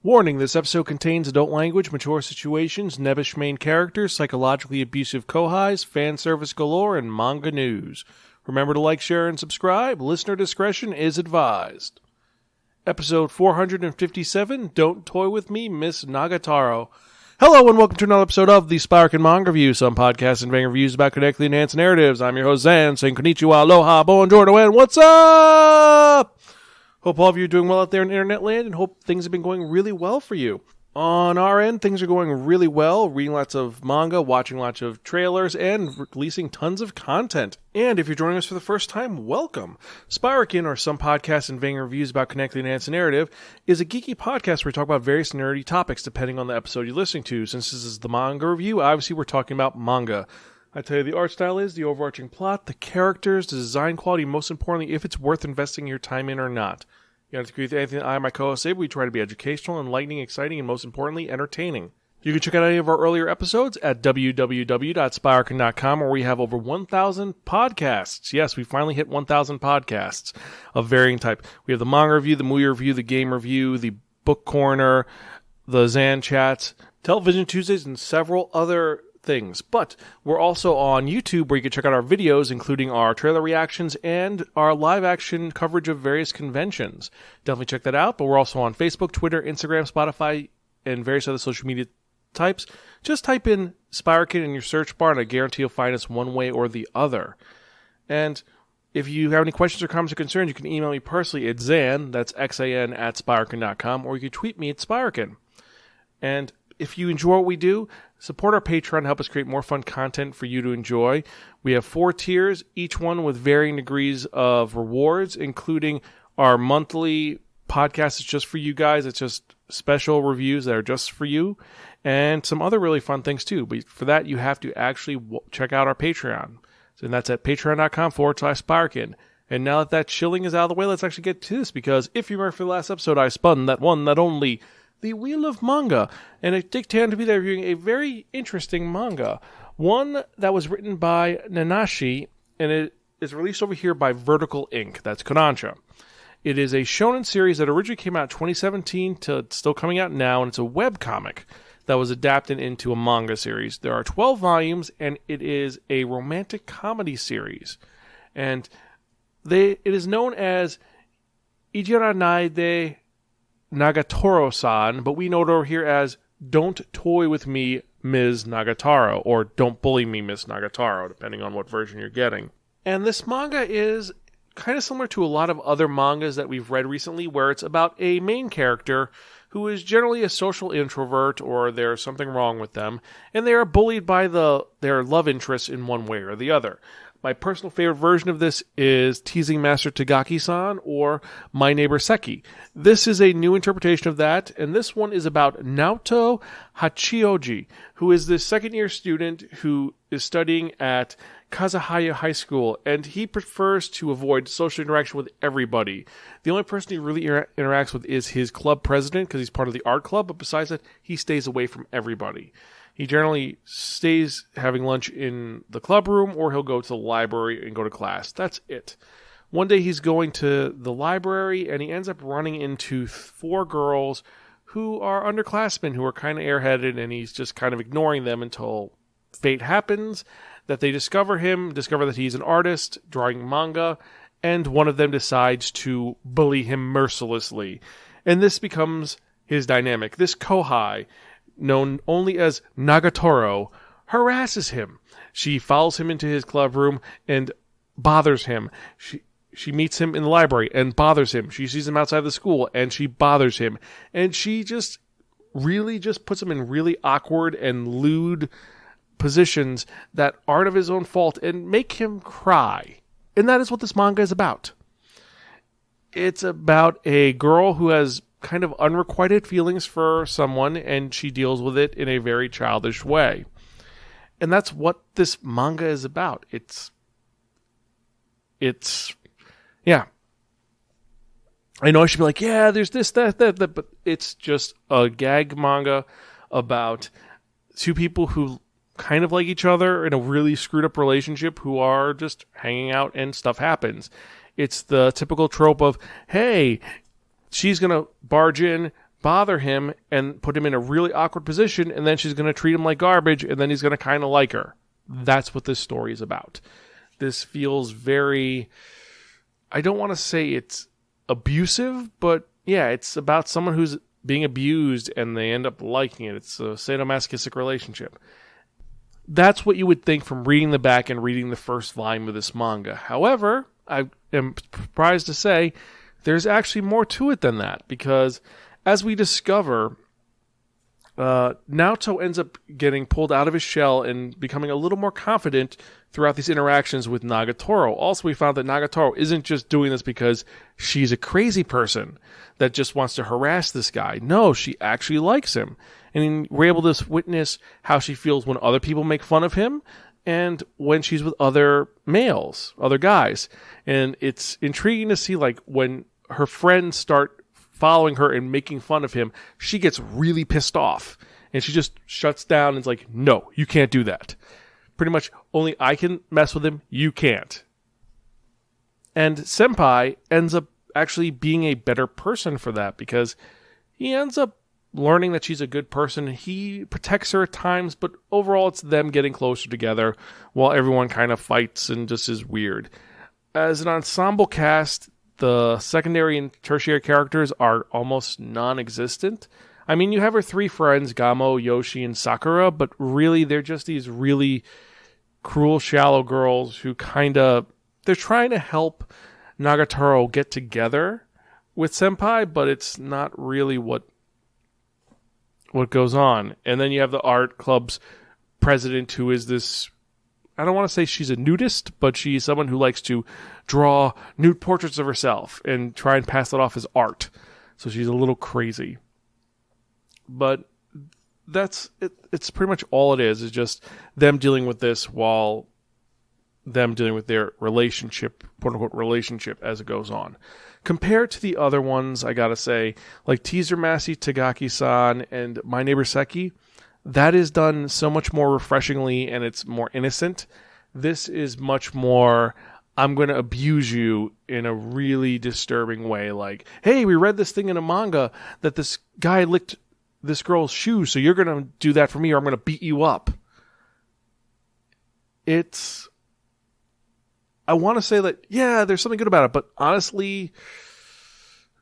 Warning, this episode contains adult language, mature situations, nebbish main characters, psychologically abusive kohais, fan service galore, and manga news. Remember to like, share, and subscribe. Listener discretion is advised. Episode 457, Don't Toy With Me, Miss Nagatoro. Hello and welcome to another episode of the Spiraken Manga Review, some podcasts and reviews about connectly enhanced narratives. I'm your host Zan, saying konnichiwa, aloha, bonjour, and what's up? Hope all of you are doing well out there in internet land and hope things have been going really well for you. On our end, things are going really well, reading lots of manga, watching lots of trailers, and releasing tons of content. And if you're joining us for the first time, welcome. Spiraken, or some podcasts and vain reviews about connectly enhanced narrative, is a geeky podcast where we talk about various nerdy topics depending on the episode you're listening to. Since this is the manga review, obviously we're talking about manga. I tell you, the art style is, the overarching plot, the characters, the design quality, and most importantly, if it's worth investing your time in or not. You don't have to agree with anything that I and my co-host say, but we try to be educational, enlightening, exciting, and most importantly, entertaining. You can check out any of our earlier episodes at www.spiraken.com, where we have over 1,000 podcasts. Yes, we finally hit 1,000 podcasts of varying type. We have the manga review, the movie review, the game review, the book corner, the Zan chats, Television Tuesdays, and several other things. But we're also on YouTube where you can check out our videos, including our trailer reactions and our live action coverage of various conventions. Definitely check that out. But we're also on Facebook, Twitter, Instagram, Spotify, and various other social media types. Just type in Spiraken in your search bar and I guarantee you'll find us one way or the other. And if you have any questions or comments or concerns, you can email me personally at Zan, that's Xan at Spiraken.com, or you can tweet me at Spiraken. And if you enjoy what we do, support our Patreon to help us create more fun content for you to enjoy. We have 4 tiers, each one with varying degrees of rewards, including our monthly podcast. It's just for you guys. It's just special reviews that are just for you, and some other really fun things too. But for that, you have to actually check out our Patreon. And that's at patreon.com/Spiraken. And now that shilling is out of the way, let's actually get to this, because if you remember for the last episode, I spun that one, that only, The Wheel of Manga, and it did turn to be there reviewing a very interesting manga. One that was written by Nanashi, and it is released over here by Vertical Inc. That's Kodansha. It is a shonen series that originally came out in 2017 to it's still coming out now, and it's a webcomic that was adapted into a manga series. There are 12 volumes, and it is a romantic comedy series. And it is known as Ijiranai Nagatoro-san, but we know it over here as Don't Toy With Me, Ms. Nagatoro, or Don't Bully Me, Miss Nagatoro, depending on what version you're getting. And this manga is kind of similar to a lot of other mangas that we've read recently, where it's about a main character who is generally a social introvert, or there's something wrong with them, and they are bullied by their love interests in one way or the other. My personal favorite version of this is Teasing Master Tagaki-san, or My Neighbor Seki. This is a new interpretation of that, and this one is about Naoto Hachioji, who is this second-year student who is studying at Kazahaya High School, and he prefers to avoid social interaction with everybody. The only person he really interacts with is his club president, because he's part of the art club, but besides that, he stays away from everybody. He generally stays having lunch in the club room, or he'll go to the library and go to class. That's it. One day he's going to the library, and he ends up running into 4 girls who are underclassmen who are kind of airheaded, and he's just kind of ignoring them until fate happens, that they discover that he's an artist drawing manga, and one of them decides to bully him mercilessly. And this becomes his dynamic. This kohai, known only as Nagatoro, harasses him. She follows him into his club room and bothers him. She meets him in the library and bothers him. She sees him outside the school and she bothers him. And she just really just puts him in really awkward and lewd positions that aren't of his own fault and make him cry. And that is what this manga is about. It's about a girl who has kind of unrequited feelings for someone, and she deals with it in a very childish way. And that's what this manga is about. It's yeah. I know I should be like, yeah, there's this, that, but it's just a gag manga about 2 people who kind of like each other in a really screwed up relationship who are just hanging out and stuff happens. It's the typical trope of, hey, she's going to barge in, bother him and put him in a really awkward position, and then she's going to treat him like garbage, and then he's going to kind of like her. That's what this story is about. This feels very, I don't want to say it's abusive, but yeah, it's about someone who's being abused and they end up liking it. It's a sadomasochistic relationship. That's what you would think from reading the back and reading the first volume of this manga. However, I am surprised to say there's actually more to it than that, because as we discover, Naoto ends up getting pulled out of his shell and becoming a little more confident throughout these interactions with Nagatoro. Also, we found that Nagatoro isn't just doing this because she's a crazy person that just wants to harass this guy. No, she actually likes him. And we're able to witness how she feels when other people make fun of him and when she's with other males, other guys. And it's intriguing to see, like, when her friends start following her and making fun of him, she gets really pissed off. And she just shuts down and is like, no, you can't do that. Pretty much only I can mess with him, you can't. And Senpai ends up actually being a better person for that, because he ends up learning that she's a good person. He protects her at times, but overall it's them getting closer together while everyone kind of fights and just is weird. As an ensemble cast, the secondary and tertiary characters are almost non-existent. I mean, you have her three friends, Gamo, Yoshi, and Sakura, but really they're just these really cruel, shallow girls who they're trying to help Nagatoro get together with Senpai, but it's not really what goes on. And then you have the art club's president, who is this, I don't want to say she's a nudist, but she's someone who likes to draw nude portraits of herself and try and pass it off as art. So she's a little crazy. But that's it. It's pretty much all it is just them dealing with this while them dealing with their relationship, quote-unquote relationship, as it goes on. Compared to the other ones, I gotta say, like Teaser Massey, Tagaki-san, and My Neighbor Seki, that is done so much more refreshingly and it's more innocent. This is much more, I'm going to abuse you in a really disturbing way. Like, hey, we read this thing in a manga that this guy licked this girl's shoe, so you're going to do that for me or I'm going to beat you up. I want to say that, yeah, there's something good about it, but honestly,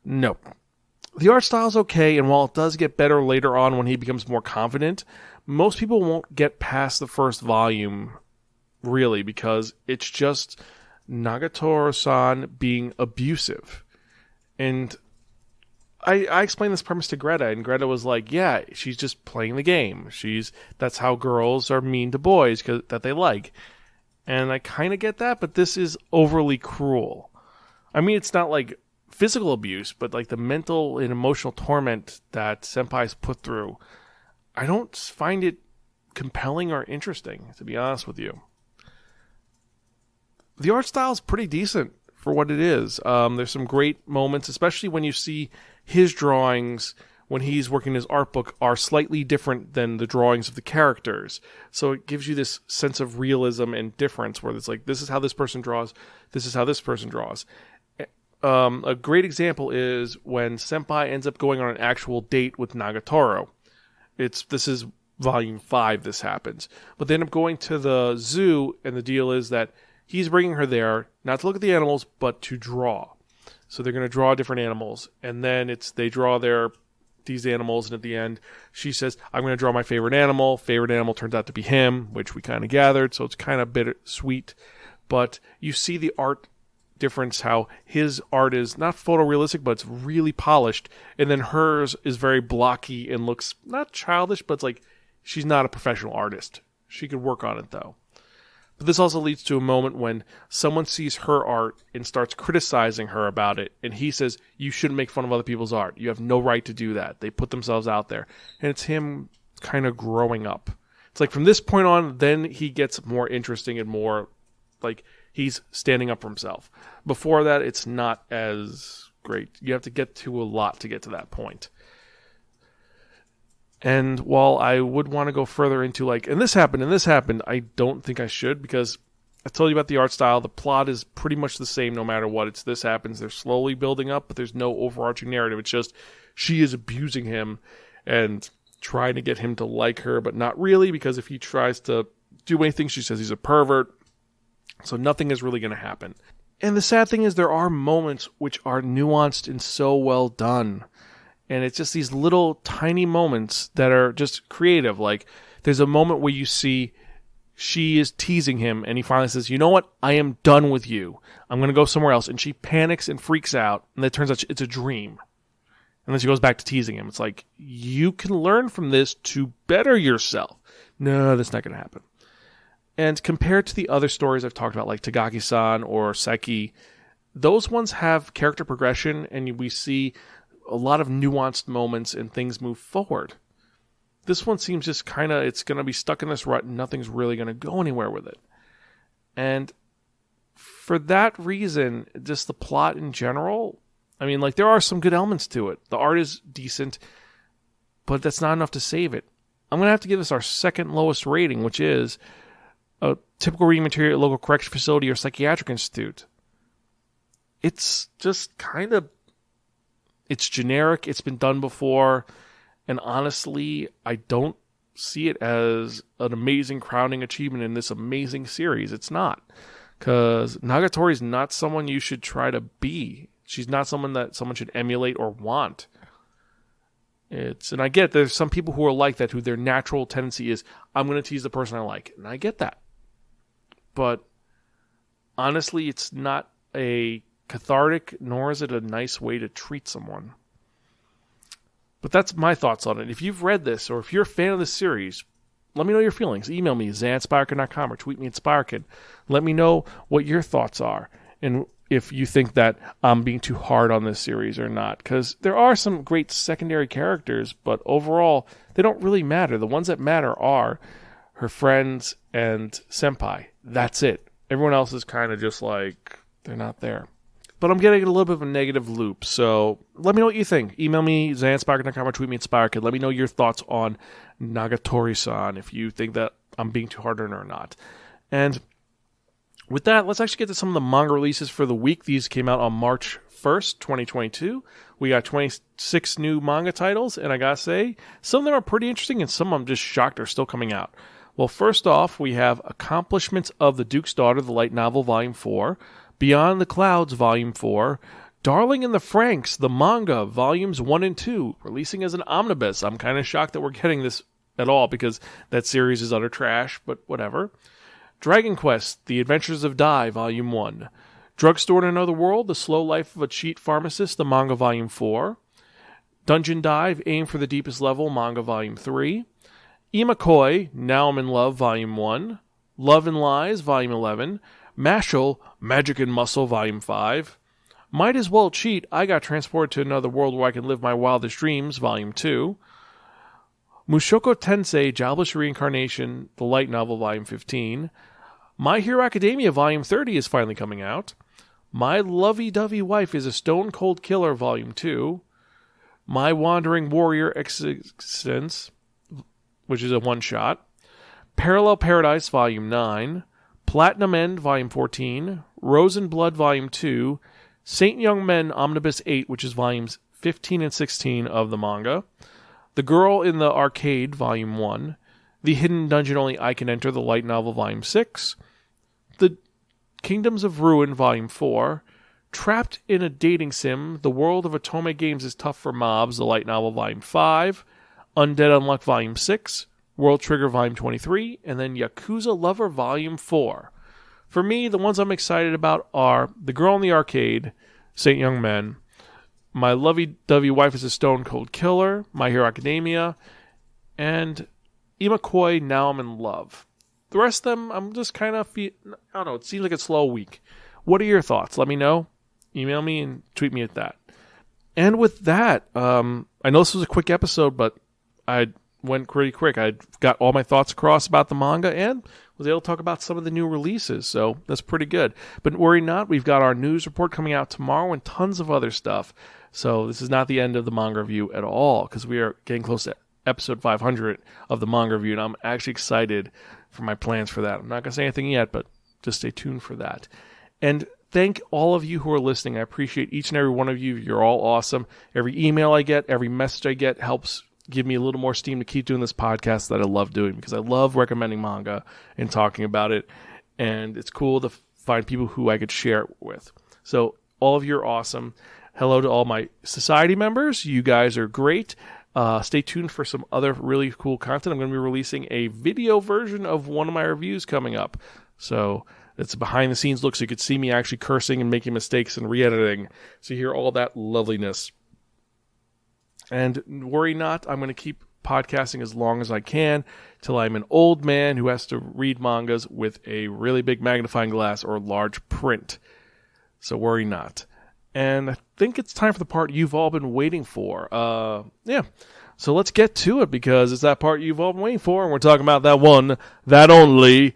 no. The art style is okay, and while it does get better later on when he becomes more confident, most people won't get past the first volume, really, because it's just Nagatoro-san being abusive. And I explained this premise to Greta, and Greta was like, yeah, she's just playing the game. That's how girls are mean to boys that they like. And I kind of get that, but this is overly cruel. I mean, it's not like physical abuse, but like the mental and emotional torment that Senpai's put through, I don't find it compelling or interesting, to be honest with you. The art style is pretty decent for what it is. There's some great moments, especially when you see his drawings when he's working his art book are slightly different than the drawings of the characters. So it gives you this sense of realism and difference where it's like, this is how this person draws, this is how this person draws. A great example is when Senpai ends up going on an actual date with Nagatoro. This is volume 5 this happens. But they end up going to the zoo, and the deal is that he's bringing her there, not to look at the animals, but to draw. So they're going to draw different animals, and then they draw these animals, and at the end, she says, I'm going to draw my favorite animal. Favorite animal turns out to be him, which we kind of gathered, so it's kind of bittersweet. But you see the art difference, how his art is not photorealistic, but it's really polished, and then hers is very blocky and looks not childish, but it's like she's not a professional artist. She could work on it, though. But this also leads to a moment when someone sees her art and starts criticizing her about it, and he says, you shouldn't make fun of other people's art. You have no right to do that. They put themselves out there. And it's him kind of growing up. It's like from this point on, then he gets more interesting and more like he's standing up for himself. Before that, it's not as great. You have to get to a lot to get to that point. And while I would want to go further into like, and this happened, I don't think I should, because I told you about the art style. The plot is pretty much the same no matter what. It's this happens. They're slowly building up, but there's no overarching narrative. It's just she is abusing him and trying to get him to like her, but not really, because if he tries to do anything, she says he's a pervert. So nothing is really going to happen. And the sad thing is there are moments which are nuanced and so well done. And it's just these little tiny moments that are just creative. Like there's a moment where you see she is teasing him and he finally says, you know what? I am done with you. I'm going to go somewhere else. And she panics and freaks out. And it turns out it's a dream. And then she goes back to teasing him. It's like, you can learn from this to better yourself. No, that's not going to happen. And compared to the other stories I've talked about, like Tagaki-san or Seki, those ones have character progression and we see a lot of nuanced moments and things move forward. This one seems just kind of, it's going to be stuck in this rut and nothing's really going to go anywhere with it. And for that reason, just the plot in general, I mean, like, there are some good elements to it. The art is decent, but that's not enough to save it. I'm going to have to give this our second lowest rating, which is a typical reading material at a local correction facility or psychiatric institute. It's just kind of, it's generic, it's been done before, and honestly, I don't see it as an amazing crowning achievement in this amazing series. It's not. Because Nagatoro is not someone you should try to be. She's not someone that someone should emulate or want. And I get there's some people who are like that, who their natural tendency is, I'm going to tease the person I like. And I get that. But honestly, it's not a cathartic, nor is it a nice way to treat someone. But that's my thoughts on it. If you've read this, or if you're a fan of this series, let me know your feelings. Email me, zan@spiraken.com, or tweet me at Spiraken. Let me know what your thoughts are, and if you think that I'm being too hard on this series or not. Because there are some great secondary characters, but overall, they don't really matter. The ones that matter are her friends and Senpai. That's it. Everyone else is kind of just like, they're not there. But I'm getting a little bit of a negative loop, so let me know what you think. Email me, zan@spiraken.com, or tweet me at Spiraken. Let me know your thoughts on Nagatoro-san, if you think that I'm being too hard on her or not. And with that, let's actually get to some of the manga releases for the week. These came out on March 1st, 2022. We got 26 new manga titles, and I gotta say, some of them are pretty interesting, and some I'm just shocked are still coming out. Well, first off, we have Accomplishments of the Duke's Daughter, the light novel, Volume 4, Beyond the Clouds, Volume 4, Darling in the Franxx, the manga, Volumes 1 and 2, releasing as an omnibus. I'm kind of shocked that we're getting this at all, because that series is utter trash, but whatever. Dragon Quest, The Adventures of Dai, Volume 1. Drugstore in Another World, The Slow Life of a Cheat Pharmacist, the manga, Volume 4. Dungeon Dive, Aim for the Deepest Level, manga, Volume 3. Imakoi, Now I'm in Love, Volume 1. Love and Lies, Volume 11. Mashal, Magic and Muscle, Volume 5. Might As Well Cheat, I Got Transported to Another World Where I Can Live My Wildest Dreams, Volume 2. Mushoku Tensei, Jobless Reincarnation, the light novel, Volume 15. My Hero Academia, Volume 30 is finally coming out. My Lovey-Dovey Wife is a Stone Cold Killer, Volume 2. My Wandering Warrior Existence, which is a one-shot. Parallel Paradise, Volume 9. Platinum End, Volume 14, Rose and Blood, Volume 2, Saint Young Men, Omnibus 8, which is Volumes 15 and 16 of the manga, The Girl in the Arcade, Volume 1, The Hidden Dungeon Only I Can Enter, the light novel, Volume 6, The Kingdoms of Ruin, Volume 4, Trapped in a Dating Sim, The World of Otome Games is Tough for Mobs, the light novel, Volume 5, Undead Unluck, Volume 6, World Trigger, Volume 23, and then Yakuza Lover, Volume 4. For me, the ones I'm excited about are The Girl in the Arcade, Saint Young Men, My Lovey-Dovey Wife is a Stone Cold Killer, My Hero Academia, and Imakoi, Now I'm in Love. The rest of them, I'm just kind of, I don't know, it seems like a slow week. What are your thoughts? Let me know. Email me and tweet me at that. And with that, I know this was a quick episode, but I went pretty quick. I got all my thoughts across about the manga and was able to talk about some of the new releases, so that's pretty good. But worry not, we've got our news report coming out tomorrow and tons of other stuff. So this is not the end of the manga review at all, because we are getting close to episode 500 of the manga review, and I'm actually excited for my plans for that. I'm not going to say anything yet, but just stay tuned for that. And thank all of you who are listening. I appreciate each and every one of you. You're all awesome. Every email I get, every message I get helps give me a little more steam to keep doing this podcast that I love doing, because I love recommending manga and talking about it. And it's cool to find people who I could share it with. So all of you are awesome. Hello to all my society members. You guys are great. Stay tuned for some other really cool content. I'm going to be releasing a video version of one of my reviews coming up. So it's a behind the scenes look, so you could see me actually cursing and making mistakes and re-editing. So you hear all that loveliness. And worry not, I'm going to keep podcasting as long as I can till I'm an old man who has to read mangas with a really big magnifying glass or large print. So worry not. And I think it's time for the part you've all been waiting for. So let's get to it, because it's that part you've all been waiting for, and we're talking about that one, that only,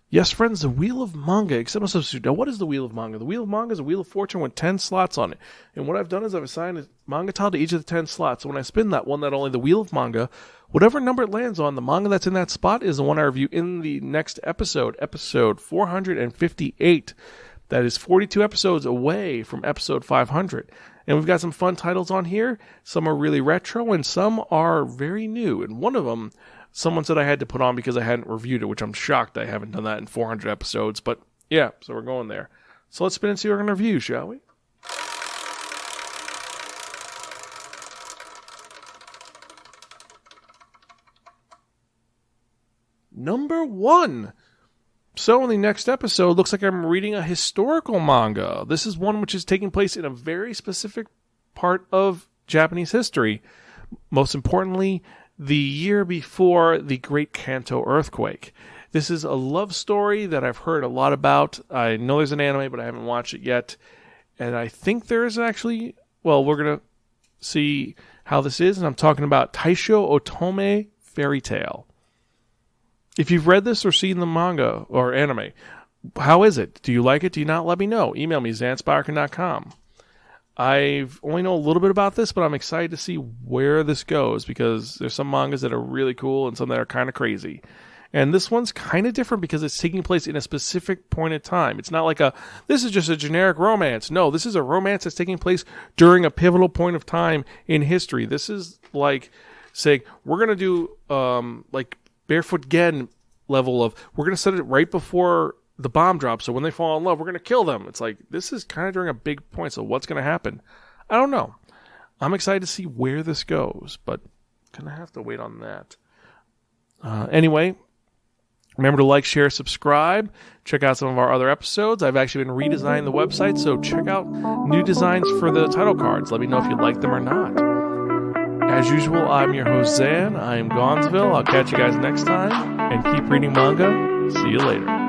Yes, friends, the Wheel of Manga, except substitute. Now, what is the Wheel of Manga? The Wheel of Manga is a Wheel of Fortune with 10 slots on it. And what I've done is I've assigned a manga title to each of the 10 slots. So when I spin that one, that only the Wheel of Manga, whatever number it lands on, the manga that's in that spot is the one I review in the next episode, episode 458. That is 42 episodes away from episode 500. And we've got some fun titles on here. Some are really retro, and some are very new. And one of them, someone said I had to put on because I hadn't reviewed it, which I'm shocked I haven't done that in 400 episodes. But yeah, so we're going there. So let's spin and see what we're going to review, shall we? Number 1. So in the next episode, looks like I'm reading a historical manga. This is one which is taking place in a very specific part of Japanese history. Most importantly, the year before the Great Kanto earthquake. This is a love story that I've heard a lot about. I know there's an anime, but I haven't watched it yet. And I think there's actually, well, we're going to see how this is. And I'm talking about Taisho Otome Fairy Tale. If you've read this or seen the manga or anime, how is it? Do you like it? Do you not? Let me know. Email me, zanspiraken.com. I've only know a little bit about this, but I'm excited to see where this goes, because there's some mangas that are really cool and some that are kind of crazy. And this one's kind of different because it's taking place in a specific point in time. It's not like this is just a generic romance. No, this is a romance that's taking place during a pivotal point of time in history. This is like saying, we're going to do like Barefoot Gen level of, we're going to set it right before the bomb drops, so when they fall in love, we're going to kill them. It's like, this is kind of during a big point, so what's going to happen? I don't know. I'm excited to see where this goes, but going to have to wait on that. Anyway, remember to like, share, subscribe. Check out some of our other episodes. I've actually been redesigning the website, so check out new designs for the title cards. Let me know if you like them or not. As usual, I'm your host, Zan. I am Gonzville. I'll catch you guys next time, and keep reading manga. See you later.